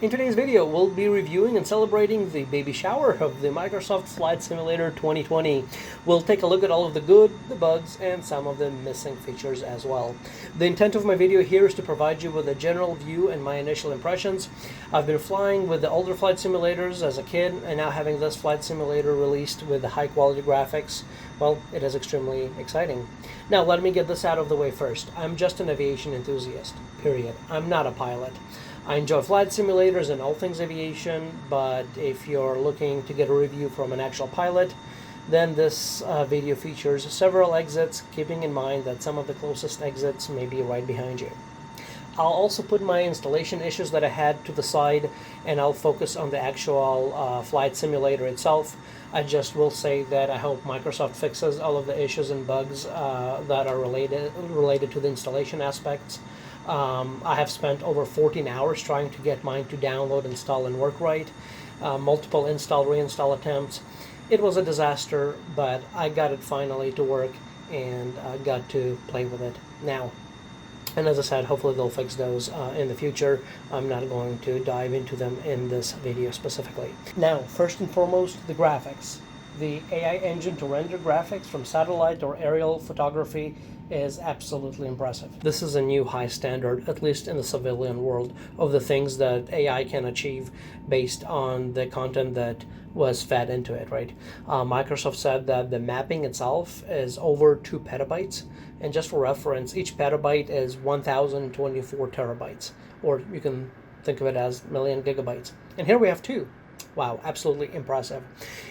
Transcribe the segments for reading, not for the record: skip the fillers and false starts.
In today's video, we'll be reviewing and celebrating the baby shower of the Microsoft Flight Simulator 2020. We'll take a look at all of the good, the bugs, and some of the missing features as well. The intent of my video here is to provide you with a general view and my initial impressions. I've been flying with the older flight simulators as a kid, and now having this flight simulator released with the high-quality graphics, well, it is extremely exciting. Now, let me get this out of the way first. I'm just an aviation enthusiast, period. I'm not a pilot. I enjoy flight simulators and all things aviation, but if you're looking to get a review from an actual pilot, then this video features several exits, keeping in mind that some of the closest exits may be right behind you. I'll also put my installation issues that I had to the side, and I'll focus on the actual flight simulator itself. I just will say that I hope Microsoft fixes all of the issues and bugs that are related to the installation aspects. I have spent over 14 hours trying to get mine to download, install, and work right. Multiple install, reinstall attempts. It was a disaster, but I got it finally to work and got to play with it now. And as I said, hopefully they'll fix those in the future. I'm not going to dive into them in this video specifically. Now, first and foremost, the graphics. The AI engine to render graphics from satellite or aerial photography is absolutely impressive. This is a new high standard, at least in the civilian world, of the things that AI can achieve based on the content that was fed into it, right? Microsoft said that the mapping itself is over 2 petabytes, and just for reference, each petabyte is 1024 terabytes, or you can think of it as million gigabytes. And here we have 2. Wow, absolutely impressive.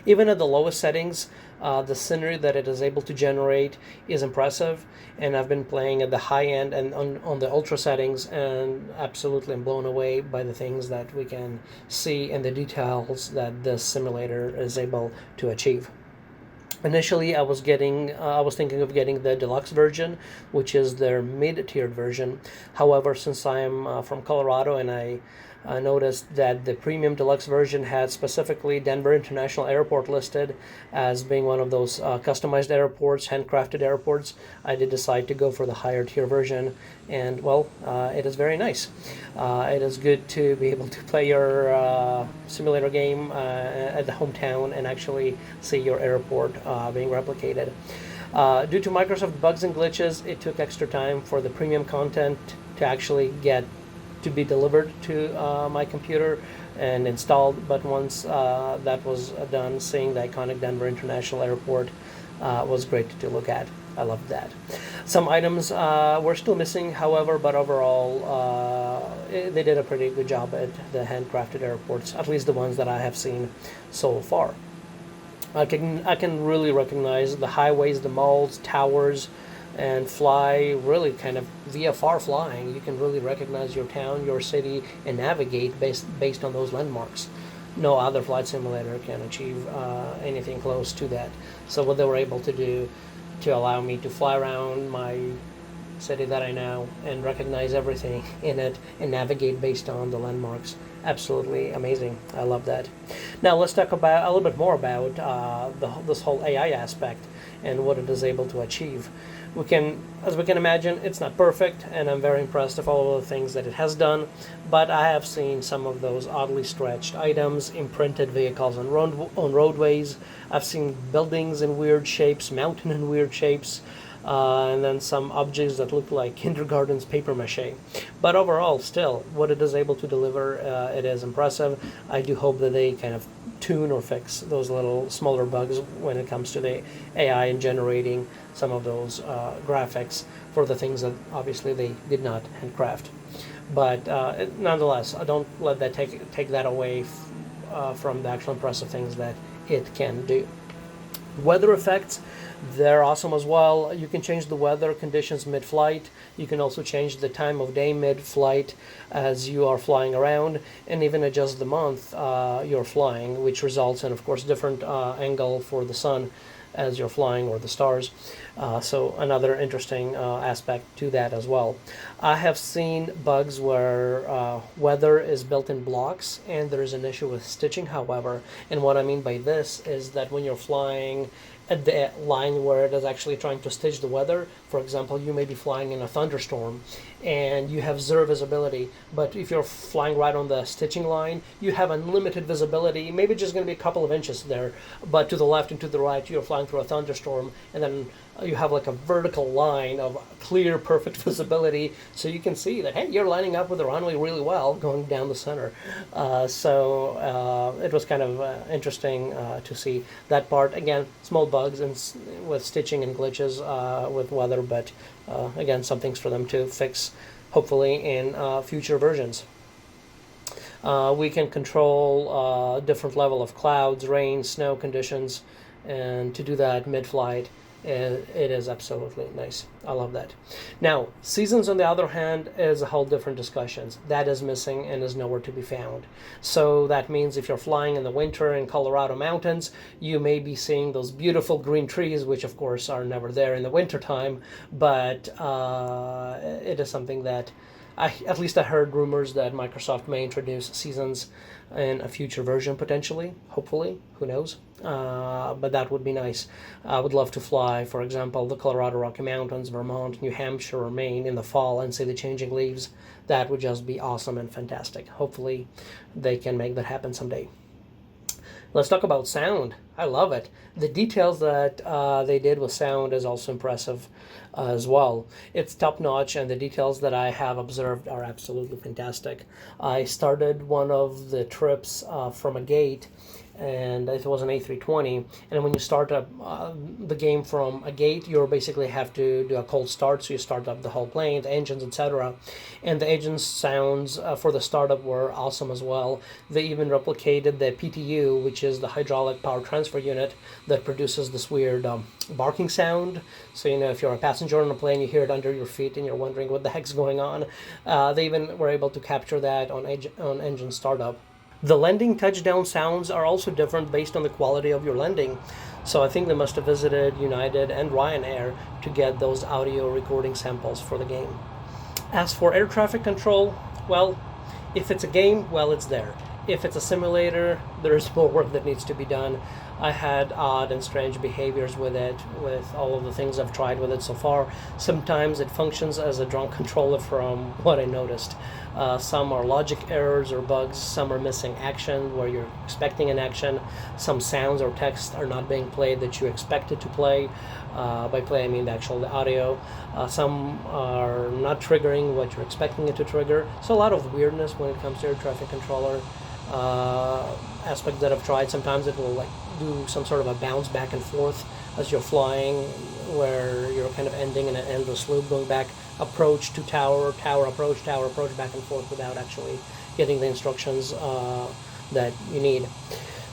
Even at the lowest settings, the scenery that it is able to generate is impressive, and I've been playing at the high end and on the ultra settings, and absolutely am blown away by the things that we can see and the details that this simulator is able to achieve. Initially, I was thinking of getting the deluxe version, which is their mid-tiered version. However, since I am from Colorado and I noticed that the premium deluxe version had specifically Denver International Airport listed as being one of those customized airports, handcrafted airports, I did decide to go for the higher tier version, and well, it is very nice. It is good to be able to play your simulator game at the hometown and actually see your airport being replicated. Due to Microsoft bugs and glitches, it took extra time for the premium content to actually get to be delivered to my computer and installed, but once that was done, seeing the iconic Denver International Airport was great to look at. I loved that. Some items were still missing, however, but overall they did a pretty good job at the handcrafted airports, at least the ones that I have seen so far. I can really recognize the highways, the malls, towers, and fly really kind of VFR flying. You can really recognize your town, your city, and navigate based on those landmarks. No other flight simulator can achieve anything close to that. So what they were able to do to allow me to fly around my city that I know and recognize everything in it and navigate based on the landmarks, absolutely amazing. I love that. Now let's talk about a little bit more about this whole AI aspect and what it is able to achieve. As we can imagine, it's not perfect, and I'm very impressed with all of the things that it has done, but I have seen some of those oddly stretched items, imprinted vehicles on roadways. I've seen buildings in weird shapes, mountain in weird shapes, and then some objects that look like kindergarten's paper mache. But overall, still, what it is able to deliver, it is impressive. I do hope that they kind of tune or fix those little smaller bugs when it comes to the AI and generating some of those graphics for the things that obviously they did not handcraft. But nonetheless, I don't let that take that away from the actual impressive things that it can do. Weather effects, they're awesome as well. You can change the weather conditions mid-flight. You can also change the time of day mid-flight as you are flying around, and even adjust the month you're flying, which results in, of course, different angle for the sun as you're flying, or the stars. So another interesting aspect to that as well. I have seen bugs where weather is built in blocks and there is an issue with stitching, however. And what I mean by this is that when you're flying at the line where it is actually trying to stitch the weather, For example, you may be flying in a thunderstorm and you have zero visibility, but if you're flying right on the stitching line, you have unlimited visibility, maybe just going to be a couple of inches there, but to the left and to the right, you're flying through a thunderstorm, and then you have like a vertical line of clear, perfect visibility, so you can see that, hey, you're lining up with the runway really well going down the center. So it was kind of interesting to see that part. Again, small bugs and with stitching and glitches with weather, but again, some things for them to fix, hopefully, in future versions. We can control different level of clouds, rain, snow conditions, and to do that mid-flight, it is absolutely nice. I love that. Now, seasons, on the other hand, is a whole different discussion. That is missing and is nowhere to be found. So that means if you're flying in the winter in Colorado mountains, you may be seeing those beautiful green trees, which of course are never there in the wintertime, but it is something that at least I heard rumors that Microsoft may introduce seasons in a future version, potentially, hopefully, who knows, but that would be nice. I would love to fly, for example, the Colorado Rocky Mountains, Vermont, New Hampshire, or Maine in the fall and see the changing leaves. That would just be awesome and fantastic. Hopefully they can make that happen someday. Let's talk about sound. I love it. The details that they did with sound is also impressive as well. It's top-notch, and the details that I have observed are absolutely fantastic. I started one of the trips from a gate, and it was an A320, and when you start up the game from a gate, you basically have to do a cold start, so you start up the whole plane, the engines, etc. And the engine sounds for the startup were awesome as well. They even replicated the PTU, which is the hydraulic power transfer unit that produces this weird barking sound. So, you know, if you're a passenger on a plane, you hear it under your feet and you're wondering what the heck's going on. They even were able to capture that on engine startup. The landing touchdown sounds are also different based on the quality of your landing. So I think they must have visited United and Ryanair to get those audio recording samples for the game. As for air traffic control, well, if it's a game, well, it's there. If it's a simulator, there's more work that needs to be done. I had odd and strange behaviors with it, with all of the things I've tried with it so far. Sometimes it functions as a drunk controller from what I noticed. Some are logic errors or bugs, some are missing action where you're expecting an action, some sounds or text are not being played that you expected to play. By play I mean the audio. Some are not triggering what you're expecting it to trigger. So a lot of weirdness when it comes to air traffic controller aspect that I've tried. Sometimes it will like do some sort of a bounce back and forth as you're flying, where you're kind of ending in an endless loop, going back, approach to tower, approach, back and forth without actually getting the instructions that you need.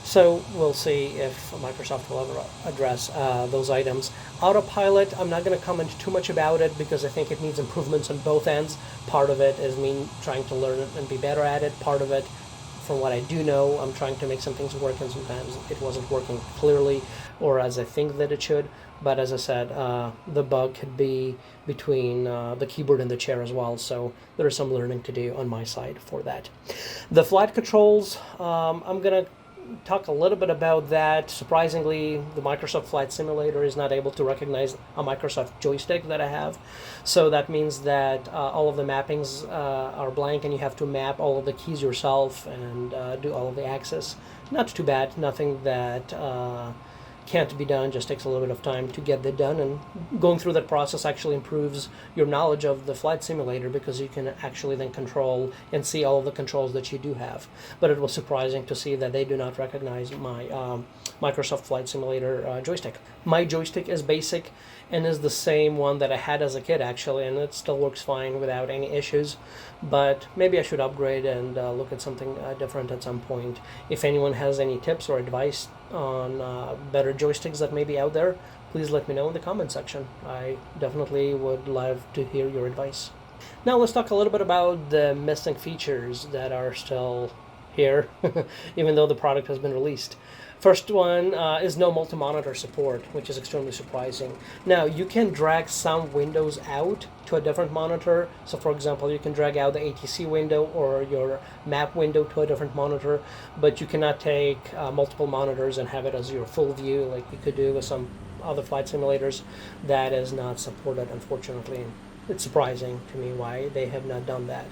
So we'll see if Microsoft will ever address those items. Autopilot, I'm not going to comment too much about it because I think it needs improvements on both ends. Part of it is me trying to learn it and be better at it. Part of it, from what I do know, I'm trying to make some things work, and sometimes it wasn't working clearly or as I think that it should. But as I said, the bug could be between the keyboard and the chair as well, so there is some learning to do on my side for that. The flight controls, I'm going to talk a little bit about that. Surprisingly, the Microsoft Flight Simulator is not able to recognize a Microsoft joystick that I have. So that means that all of the mappings are blank and you have to map all of the keys yourself and do all of the access. Not too bad, nothing that can't be done, just takes a little bit of time to get that done, and going through that process actually improves your knowledge of the flight simulator because you can actually then control and see all of the controls that you do have. But it was surprising to see that they do not recognize my Microsoft Flight Simulator joystick. My joystick is basic and is the same one that I had as a kid actually, and it still works fine without any issues, but maybe I should upgrade and look at something different at some point. If anyone has any tips or advice on better joysticks that may be out there, please let me know in the comment section. I definitely would love to hear your advice. Now let's talk a little bit about the missing features that are still here, even though the product has been released. First one is no multi-monitor support, which is extremely surprising. Now, you can drag some windows out to a different monitor. So, for example, you can drag out the ATC window or your map window to a different monitor, but you cannot take multiple monitors and have it as your full view like you could do with some other flight simulators, that is not supported, unfortunately. It's surprising to me why they have not done that.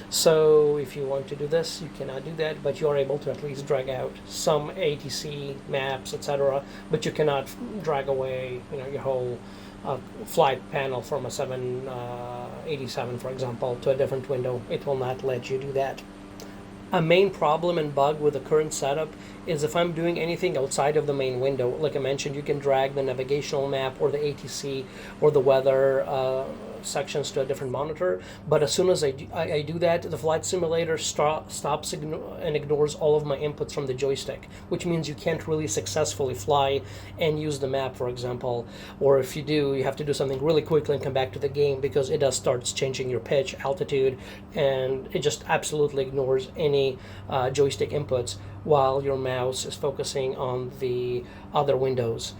So if you want to do this, you cannot do that, but you are able to at least drag out some ATC maps, etc. But you cannot drag away, your whole flight panel from a 787, for example, to a different window. It will not let you do that. A main problem and bug with the current setup is if I'm doing anything outside of the main window. Like I mentioned, you can drag the navigational map or the ATC or the weather sections to a different monitor, but as soon as I do that, the flight simulator stops and ignores all of my inputs from the joystick, which means you can't really successfully fly and use the map, for example. Or if you do, you have to do something really quickly and come back to the game, because it does starts changing your pitch, altitude, and it just absolutely ignores any joystick inputs while your mouse is focusing on the other windows.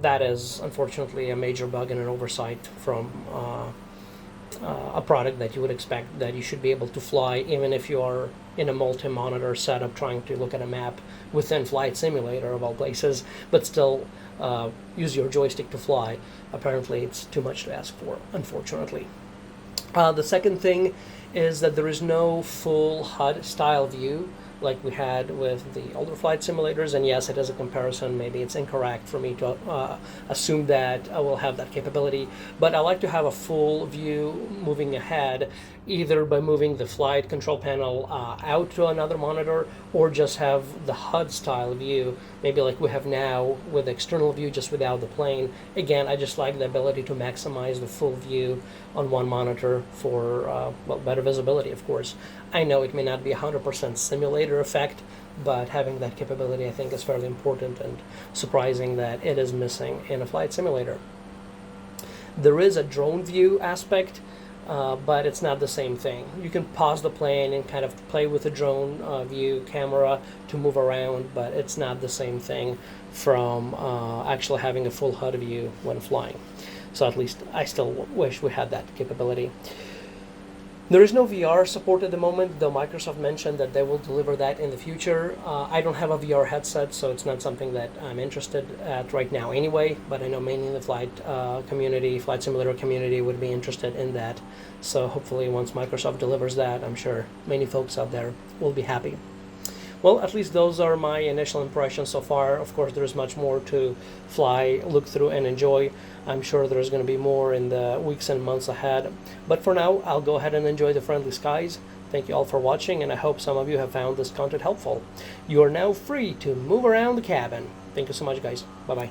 That is unfortunately a major bug and an oversight from a product that you would expect that you should be able to fly even if you are in a multi-monitor setup trying to look at a map within Flight Simulator of all places, but still use your joystick to fly. Apparently it's too much to ask for, unfortunately. The second thing is that there is no full HUD style view like we had with the older flight simulators, and yes, it is a comparison. Maybe it's incorrect for me to assume that I will have that capability, but I like to have a full view moving ahead, either by moving the flight control panel out to another monitor, or just have the HUD style view, maybe like we have now with the external view just without the plane. Again, I just like the ability to maximize the full view on one monitor for better visibility, of course. I know it may not be 100% simulator effect, but having that capability I think is fairly important, and surprising that it is missing in a flight simulator. There is a drone view aspect, but it's not the same thing. You can pause the plane and kind of play with the drone view camera to move around, but it's not the same thing from actually having a full HUD view when flying. So at least I still wish we had that capability. There is no VR support at the moment, though Microsoft mentioned that they will deliver that in the future. I don't have a VR headset, so it's not something that I'm interested at right now anyway, but I know many in the flight simulator community would be interested in that. So hopefully once Microsoft delivers that, I'm sure many folks out there will be happy. Well, at least those are my initial impressions so far. Of course, there's much more to fly, look through, and enjoy. I'm sure there's going to be more in the weeks and months ahead. But for now, I'll go ahead and enjoy the friendly skies. Thank you all for watching, and I hope some of you have found this content helpful. You are now free to move around the cabin. Thank you so much, guys. Bye-bye.